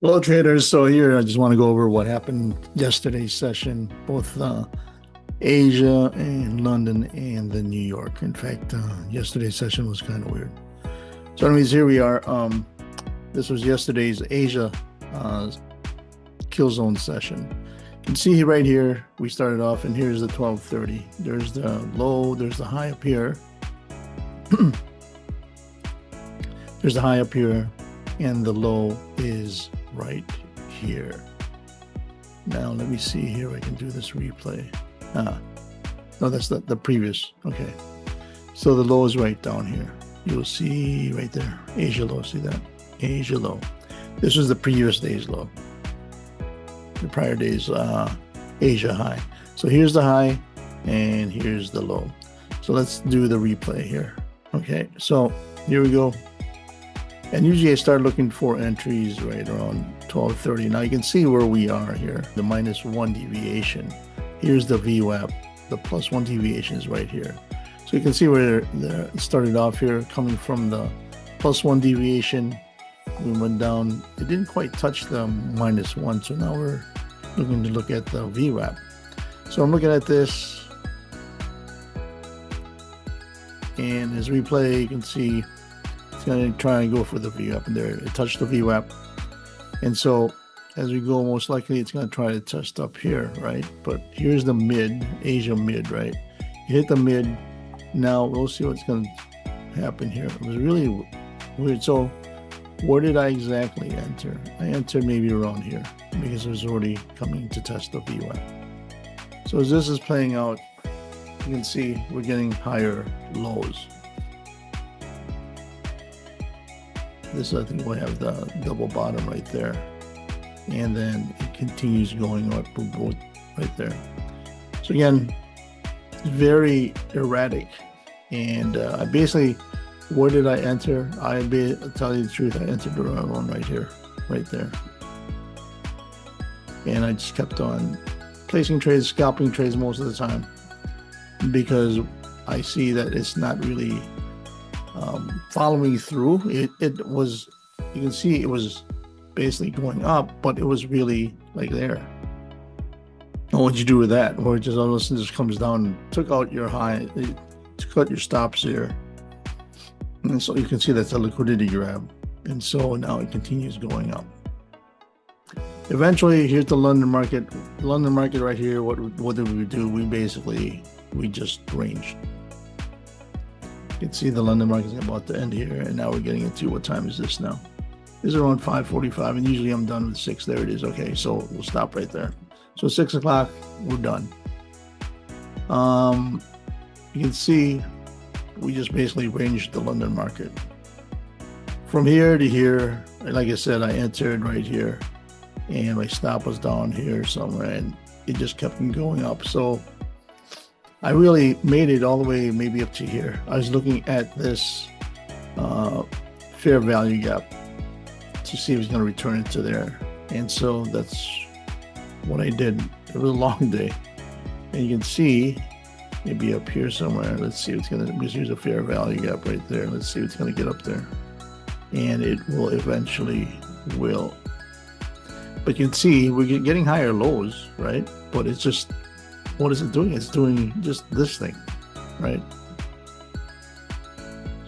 Well, traders, so here I just want to go over what happened yesterday's session, both Asia and London and the New York. In fact, yesterday's session was kind of weird. So anyways, here we are. This was yesterday's Asia kill zone session. You can see right here, we started off, and here's the 1230. There's the low, there's the high up here. There's the high up here, and the low is right here. Now let me see here. I can do this replay. No, that's the previous. Okay, so the low is right down here. You'll see right there, Asia low. See that? Asia low. This was the previous day's low. The prior day's Asia high. So here's the high, and here's the low. So let's do the replay here. Okay, so here we go. And usually I start looking for entries right around 1230. Now you can see where we are here, the -1 deviation. Here's the VWAP, the +1 deviation is right here. So you can see where it started off here, coming from the +1 deviation. We went down, it didn't quite touch the -1, so now we're looking to look at the VWAP. So I'm looking at this, and as we play, you can see it's going to try and go for the VWAP, and there it touched the VWAP. And so as we go, most likely it's going to try to test up here, right? But here's the mid, Asia mid, right? You hit the mid. Now we'll see what's going to happen here. It was really weird. So where did I exactly enter? I entered maybe around here because it was already coming to test the VWAP. So as this is playing out, you can see we're getting higher lows. This, I think, will have the double bottom right there. And then it continues going up right there. So again, very erratic. And I basically, where did I enter? I'll tell you the truth, I entered around right here, right there. And I just kept on placing trades, scalping trades most of the time, because I see that it's not really following through. It was, you can see it was basically going up, but it was really like there. And what'd you do with that? Or it just all of a sudden just comes down and took out your high, it took out your stops here. And so you can see that's a liquidity grab. And so now it continues going up. Eventually, here's the London market. London market right here, what did we do? We just ranged. You can see the London market is about to end here, and now we're getting into, what time is this now? This is around 5:45, and usually I'm done with 6. There it is. Okay, so we'll stop right there. So 6 o'clock, we're done. You can see we just basically ranged the London market. From here to here, like I said, I entered right here, and my stop was down here somewhere, and it just kept going up. So I really made it all the way maybe up to here. I was looking at this fair value gap to see if it's going to return it to there. And so that's what I did. It was a long day. And you can see maybe up here somewhere. Let's see what's going to, because here's a fair value gap right there. Let's see what's going to get up there. And it will eventually will. But you can see we're getting higher lows, right? But it's just, what is it doing? It's doing just this thing, right?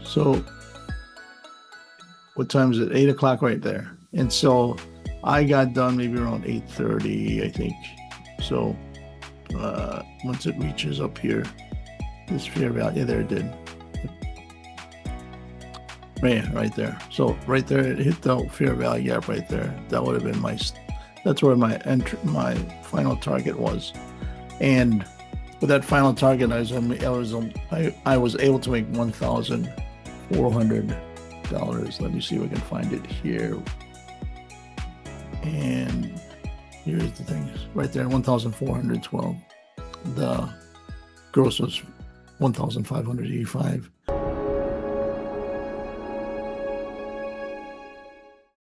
So what time is it? 8 o'clock right there. And so I got done maybe around 8:30, I think. So once it reaches up here, this fair value, yeah, there it did. Right there. So right there, it hit the fair value gap right there. That would have been that's where my final target was. And with that final target, I was able to make $1,400. Let me see if I can find it here. And here's the thing, right there, 1,412. The gross was 1,585.